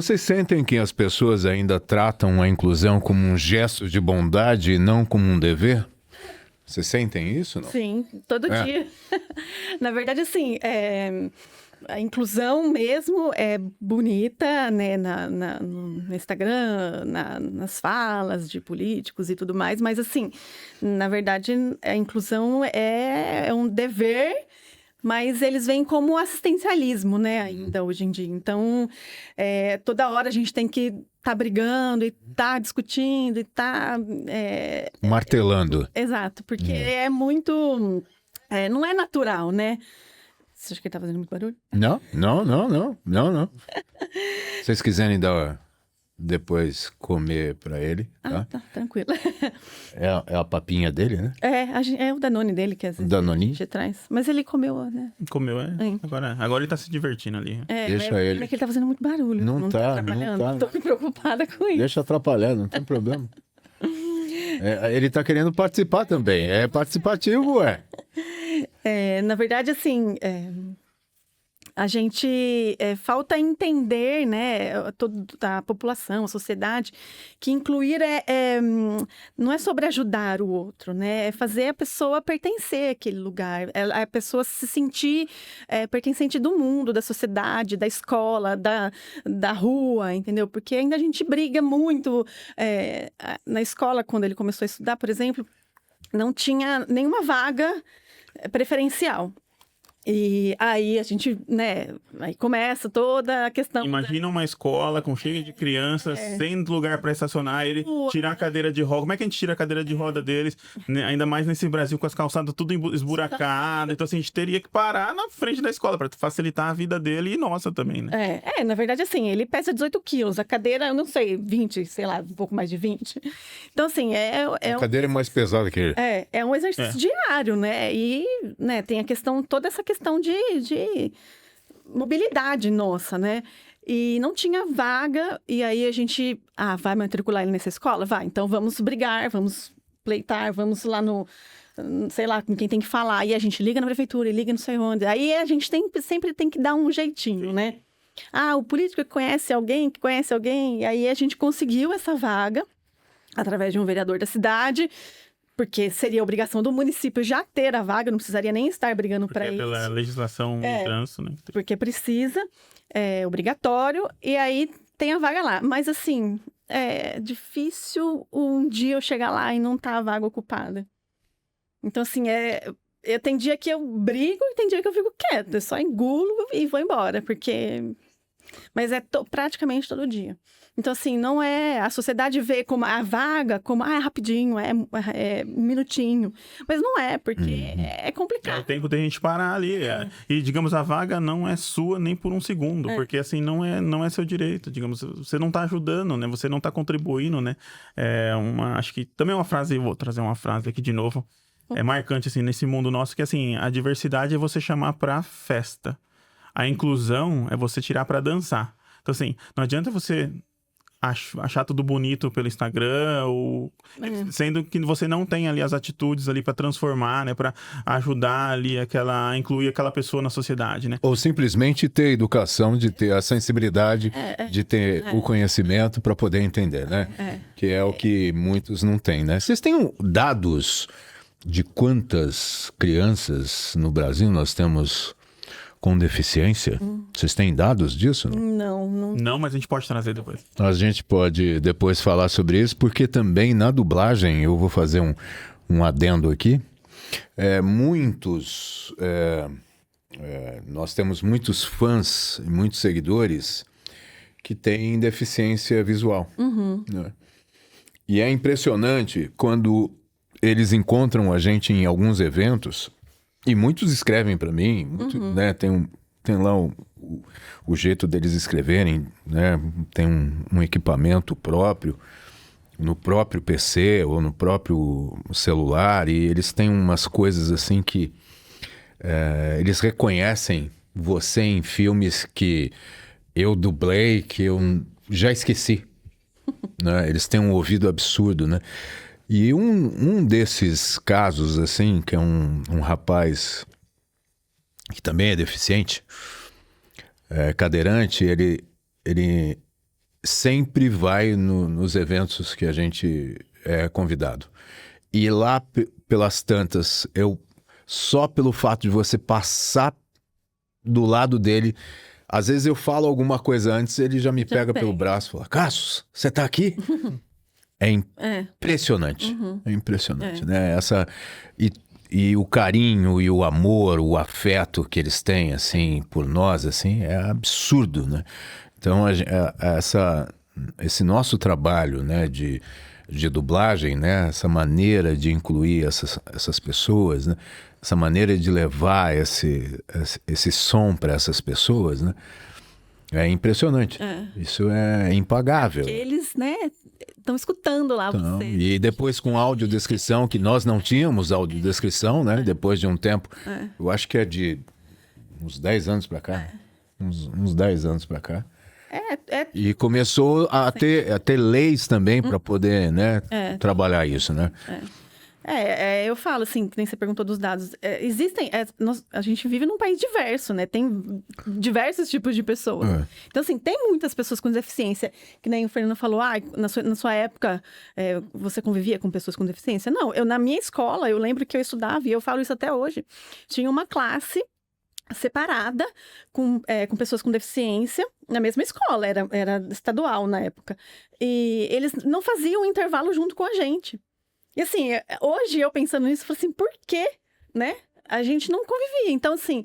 Vocês sentem que as pessoas ainda tratam a inclusão como um gesto de bondade e não como um dever? Vocês sentem isso, não? Sim, todo dia. Na verdade, assim, a inclusão mesmo é bonita, né, no Instagram, nas falas de políticos e tudo mais, mas, assim, na verdade, a inclusão é um dever, mas eles veem como assistencialismo, né, ainda hoje em dia. Então, toda hora a gente tem que estar brigando e estar discutindo e estar... Martelando. Exato, porque é muito... não é natural, né? Você acha que ele tá fazendo muito barulho? Não. Se vocês quiserem dar depois comer pra ele, tá? Tá, tranquilo. É a papinha dele, né? É o Danone dele que às vezes Danoninho? a gente traz. Mas ele comeu, né? Comeu, Agora ele tá se divertindo ali. Deixa ele. É que ele tá fazendo muito barulho. Não tá atrapalhando. Tô preocupada com isso. Deixa atrapalhar, não tem problema. Ele tá querendo participar também. É participativo, Na verdade, assim, a gente falta entender, né, toda a população, a sociedade, que incluir não é sobre ajudar o outro, né? É fazer a pessoa pertencer àquele lugar, a pessoa se sentir pertencente do mundo, da sociedade, da escola, da rua, entendeu? Porque ainda a gente briga muito. Na escola, quando ele começou a estudar, por exemplo, não tinha nenhuma vaga preferencial. E aí a gente, né, aí começa toda a questão... Imagina uma escola com cheia de crianças, sem lugar para estacionar, ele tirar a cadeira de roda. Como é que a gente tira a cadeira de roda deles? Né? Ainda mais nesse Brasil com as calçadas tudo esburacadas. Então, assim, a gente teria que parar na frente da escola para facilitar a vida dele e nossa também, né? Na verdade, assim, ele pesa 18 quilos, a cadeira, eu não sei, 20, sei lá, um pouco mais de 20. Então, assim, a cadeira é mais pesada que ele. É um exercício diário, né? E, né, tem toda essa questão de mobilidade nossa, né? E não tinha vaga, e aí a gente, vai matricular ele nessa escola? Vai, então vamos brigar, vamos pleitar, vamos lá sei lá, com quem tem que falar. E a gente liga na prefeitura, e liga não sei onde. Aí a gente sempre tem que dar um jeitinho, né? O político que conhece alguém, e aí a gente conseguiu essa vaga através de um vereador da cidade, porque seria obrigação do município já ter a vaga, não precisaria nem estar brigando para isso. Pela legislação do trânsito, né? Porque precisa, é obrigatório, e aí tem a vaga lá. Mas, assim, é difícil um dia eu chegar lá e não tá a vaga ocupada. Então, assim, tem dia que eu brigo e tem dia que eu fico quieta. Eu só engulo e vou embora, porque... Mas praticamente todo dia. Então, assim, não é... A sociedade vê como a vaga, como, é rapidinho, é um minutinho. Mas não é, porque é complicado. É o tempo da gente parar ali. E, digamos, a vaga não é sua nem por um segundo, porque, assim, não é seu direito. Digamos, você não tá ajudando, né? Você não tá contribuindo, né? Acho que também é uma frase, vou trazer uma frase aqui de novo. É marcante, assim, nesse mundo nosso, que, assim, a diversidade é você chamar pra festa. A inclusão é você tirar pra dançar. Então, assim, não adianta você achar tudo bonito pelo Instagram, sendo que você não tem ali as atitudes ali para transformar, né, para ajudar ali incluir aquela pessoa na sociedade, né? Ou simplesmente ter educação, de ter a sensibilidade, de ter o conhecimento para poder entender, né? Que é o que muitos não têm, né? Vocês têm dados de quantas crianças no Brasil nós temos com deficiência? Vocês têm dados disso? Não, mas a gente pode trazer depois. A gente pode depois falar sobre isso, porque também na dublagem, eu vou fazer um adendo aqui, nós temos muitos fãs e muitos seguidores que têm deficiência visual. Né? E é impressionante quando eles encontram a gente em alguns eventos. E muitos escrevem para mim, né? Tem lá o jeito deles escreverem, né? Tem um equipamento próprio, no próprio PC ou no próprio celular, e eles têm umas coisas assim que eles reconhecem você em filmes que eu dublei, que eu já esqueci. Né? Eles têm um ouvido absurdo, né? E um desses casos, assim, que é um rapaz que também é deficiente, cadeirante, ele sempre vai nos eventos que a gente é convidado. E lá, pelas tantas, só pelo fato de você passar do lado dele, às vezes eu falo alguma coisa antes, ele já me pega pelo braço e fala, Cassius, você tá aqui? É impressionante. É impressionante, né? E o carinho e o amor, o afeto que eles têm, assim, por nós, assim, é absurdo, né? Então, esse nosso trabalho, né, de dublagem, né, essa maneira de incluir essas pessoas, né, essa maneira de levar esse som para essas pessoas, né, é impressionante. Isso é impagável. Porque eles, né, estão escutando lá você. E depois com audiodescrição, que nós não tínhamos audiodescrição, né, depois de um tempo, eu acho que é de uns 10 anos para cá, uns 10 anos para cá. E começou a ter leis também para poder, né, trabalhar isso, né? Eu falo assim, que nem você perguntou dos dados. A gente vive num país diverso, né? Tem diversos tipos de pessoas. Então, assim, tem muitas pessoas com deficiência. Que nem o Fernando falou, na sua época, você convivia com pessoas com deficiência? Não, na minha escola, eu lembro que eu estudava, e eu falo isso até hoje, tinha uma classe separada com pessoas com deficiência na mesma escola, era estadual na época. E eles não faziam intervalo junto com a gente. E assim, hoje eu pensando nisso, eu falo assim, por quê, né? A gente não convivia. Então, assim,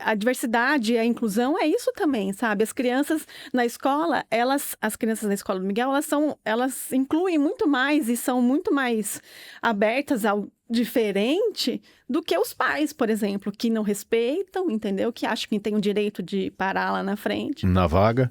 a diversidade, a inclusão é isso também, sabe? As crianças na escola, as crianças da escola do Miguel, elas incluem muito mais e são muito mais abertas ao diferente do que os pais, por exemplo, que não respeitam, entendeu? Que acham que tem o direito de parar lá na frente. Na vaga.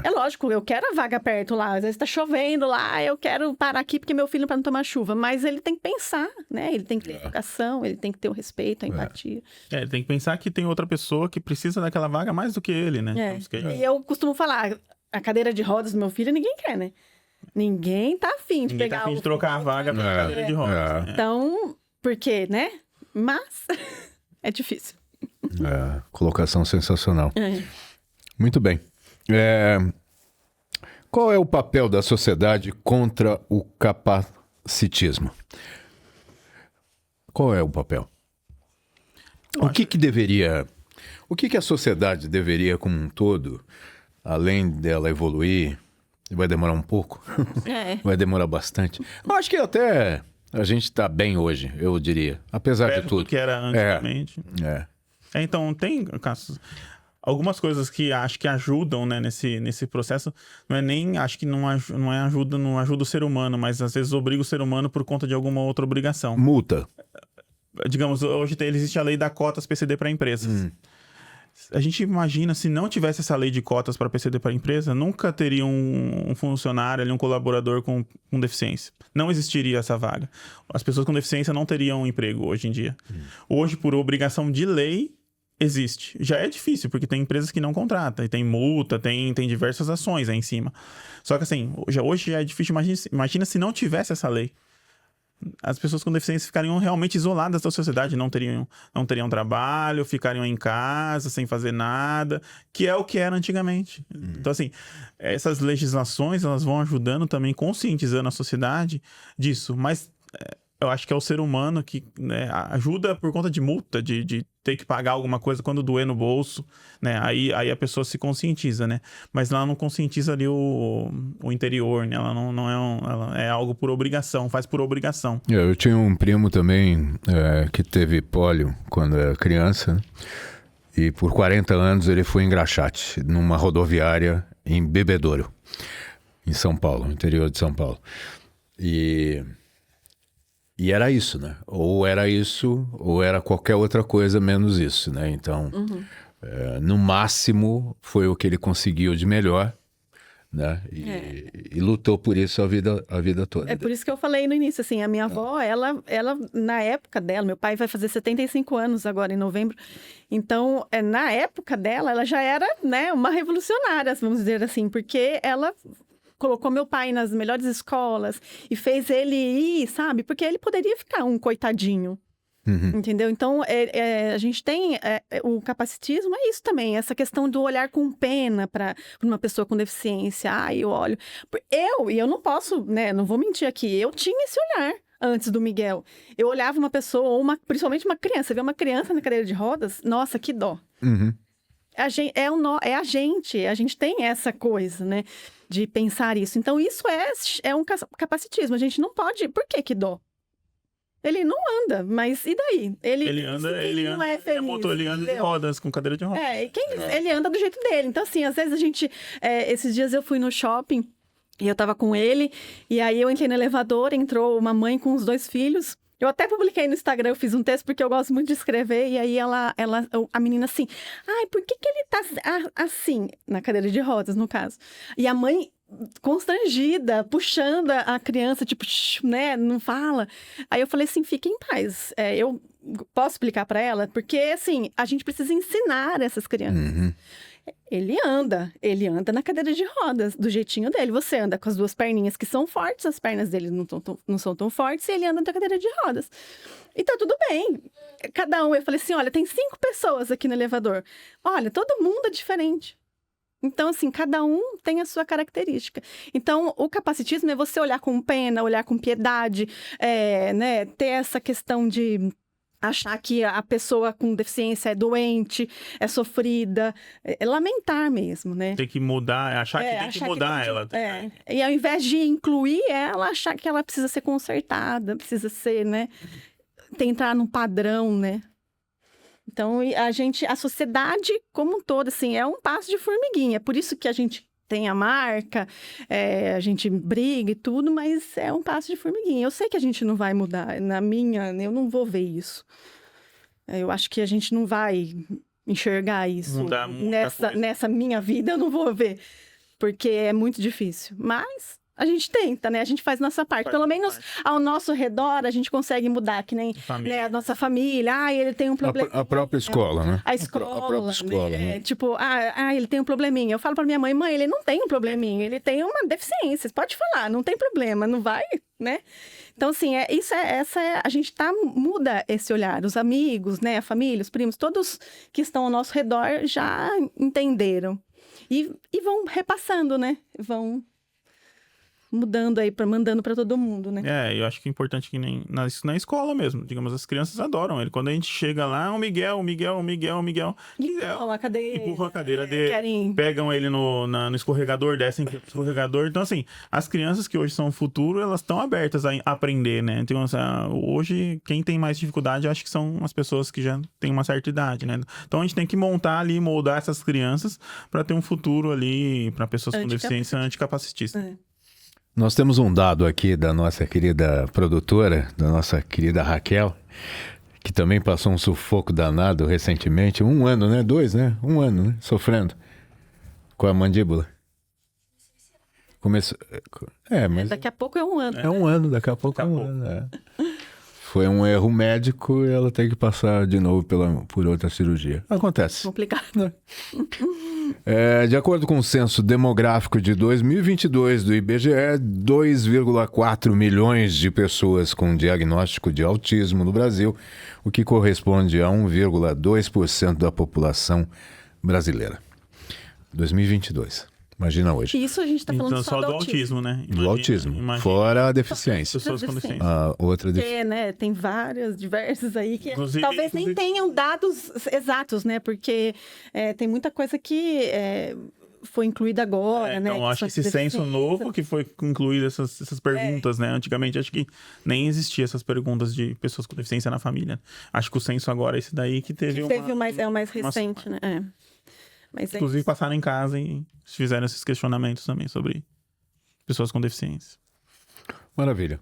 É lógico, eu quero a vaga perto lá. Às vezes tá chovendo lá, eu quero parar aqui porque meu filho para não tomar chuva. Mas ele tem que pensar, né? Ele tem que ter educação, ele tem que ter o respeito, a empatia. Ele tem que pensar que tem outra pessoa que precisa daquela vaga mais do que ele, né? E eu costumo falar, a cadeira de rodas do meu filho ninguém quer, né? Ninguém tá afim de pegar tá afim de trocar a vaga pra cadeira de rodas. Então, por quê, né? Mas é difícil. Colocação sensacional. Muito bem. Qual é o papel da sociedade contra o capacitismo? Qual é o papel? O que a sociedade deveria, como um todo, além dela evoluir, vai demorar um pouco? Vai demorar bastante. Eu acho que até a gente está bem hoje, eu diria. Apesar de tudo. Do que era antigamente. Então, tem, Cassius, algumas coisas que acho que ajudam, né, nesse processo. Não é nem, acho que não ajuda o ser humano, mas às vezes obriga o ser humano por conta de alguma outra obrigação. Multa. Digamos, hoje existe a lei da cotas PCD para empresas. A gente imagina, se não tivesse essa lei de cotas para PCD para empresa, nunca teria um funcionário ali, um colaborador com deficiência. Não existiria essa vaga. As pessoas com deficiência não teriam um emprego hoje em dia. Hoje, por obrigação de lei, existe. Já é difícil, porque tem empresas que não contratam, e tem multa, tem diversas ações aí em cima. Só que assim, hoje já é difícil. Imagina se não tivesse essa lei. As pessoas com deficiência ficariam realmente isoladas da sociedade, não teriam trabalho, ficariam em casa sem fazer nada, que é o que era antigamente. Então, assim, essas legislações, elas vão ajudando também, conscientizando a sociedade disso, mas eu acho que é o ser humano que, né, ajuda por conta de multa, de ter que pagar alguma coisa quando doer no bolso, né? Aí a pessoa se conscientiza, né? Mas ela não conscientiza ali o interior, né? Ela é algo por obrigação, faz por obrigação. Eu tinha um primo também que teve pólio quando era criança, né? E por 40 anos ele foi engraxate numa rodoviária em Bebedouro, em São Paulo, no interior de São Paulo. E era isso, né? Ou era isso, ou era qualquer outra coisa menos isso, né? Então, no máximo, foi o que ele conseguiu de melhor, né? E lutou por isso a vida toda. É por isso que eu falei no início, assim, a minha avó, ela na época dela, meu pai vai fazer 75 anos agora, em novembro. Então, na época dela, ela já era, né, uma revolucionária, vamos dizer assim, porque ela colocou meu pai nas melhores escolas e fez ele ir, sabe? Porque ele poderia ficar um coitadinho, Entendeu? Então, a gente tem o capacitismo, é isso também, essa questão do olhar com pena para uma pessoa com deficiência. Eu olho. Eu não posso, né? Não vou mentir aqui, eu tinha esse olhar antes do Miguel. Eu olhava uma pessoa, ou principalmente uma criança, você vê uma criança na cadeira de rodas, nossa, que dó. A gente tem essa coisa, né? De pensar isso. Então, isso é um capacitismo. A gente não pode. Por que dó? Ele não anda, mas e daí? Ele anda ele anda de rodas, com cadeira de rodas. Ele anda do jeito dele. Então, assim, às vezes a gente... esses dias eu fui no shopping e eu tava com ele, e aí eu entrei no elevador, entrou uma mãe com os 2 filhos. Eu até publiquei no Instagram, eu fiz um texto, porque eu gosto muito de escrever, e aí a menina assim, por que ele tá assim? Na cadeira de rodas, no caso. E a mãe constrangida, puxando a criança, tipo, né, não fala. Aí eu falei assim, fique em paz. Eu posso explicar para ela? Porque, assim, a gente precisa ensinar essas crianças. Ele anda na cadeira de rodas, do jeitinho dele. Você anda com as 2 perninhas que são fortes, as pernas dele não são tão fortes, e ele anda na cadeira de rodas. E tá tudo bem. Cada um, eu falei assim, olha, tem 5 pessoas aqui no elevador. Olha, todo mundo é diferente. Então, assim, cada um tem a sua característica. Então, o capacitismo é você olhar com pena, olhar com piedade, né? Ter essa questão de achar que a pessoa com deficiência é doente, é sofrida, lamentar mesmo, né? Tem que mudar, achar que tem que mudar ela. E ao invés de incluir ela, achar que ela precisa ser consertada, precisa ser, né? Tentar num padrão, né? Então, a sociedade como um todo, assim, é um passo de formiguinha. Por isso que a gente tem a marca, a gente briga e tudo, mas é um passo de formiguinha. Eu sei que a gente não vai mudar. Eu não vou ver isso. Eu acho que a gente não vai enxergar isso. Mudar nessa minha vida, eu não vou ver. Porque é muito difícil. Mas... a gente tenta, né? A gente faz nossa parte. Pelo menos ao nosso redor, a gente consegue mudar, que nem né, a nossa família. Ele tem um problema. A própria escola, né? A escola. A própria escola, né? Tipo, ele tem um probleminha. Eu falo pra minha mãe, ele não tem um probleminha, ele tem uma deficiência. Você pode falar, não tem problema, não vai, né? Então, assim, a gente muda esse olhar. Os amigos, né? A família, os primos, todos que estão ao nosso redor já entenderam. E vão repassando, né? Vão mudando aí, mandando para todo mundo, né? Eu acho que é importante que nem na escola mesmo, digamos, as crianças adoram ele. Quando a gente chega lá, o Miguel. Empurram a cadeira dele, pegam ele no escorregador, descem pro escorregador. Então, assim, as crianças que hoje são o futuro, elas estão abertas a aprender, né? Então, assim, hoje, quem tem mais dificuldade, acho que são as pessoas que já têm uma certa idade, né? Então, a gente tem que montar ali, moldar essas crianças para ter um futuro ali para pessoas com deficiência anticapacitista. Nós temos um dado aqui da nossa querida produtora, da nossa querida Raquel, que também passou um sufoco danado recentemente. 1 ano, né? 2, né? 1 ano, né? Sofrendo com a mandíbula. Começou... mas... daqui a pouco é 1 ano. É 1 ano, daqui a pouco é 1 ano. Foi um erro médico e ela tem que passar de novo por outra cirurgia. Acontece. Complicado. De acordo com o censo demográfico de 2022 do IBGE, 2,4 milhões de pessoas com diagnóstico de autismo no Brasil, o que corresponde a 1,2% da população brasileira. 2022. Imagina hoje. Isso a gente está falando só do autismo, né? Do autismo. Fora a deficiência. Pessoas com deficiência. Outra deficiência. Né? Tem diversos aí que talvez nem tenham dados exatos, né? Porque tem muita coisa que foi incluída agora, né? Então, acho que esse censo novo que foi incluído essas perguntas, né? Antigamente, acho que nem existia essas perguntas de pessoas com deficiência na família. Acho que o censo agora é esse daí que teve o mais recente, né? Mas inclusive passaram em casa e fizeram esses questionamentos também sobre pessoas com deficiência. Maravilha.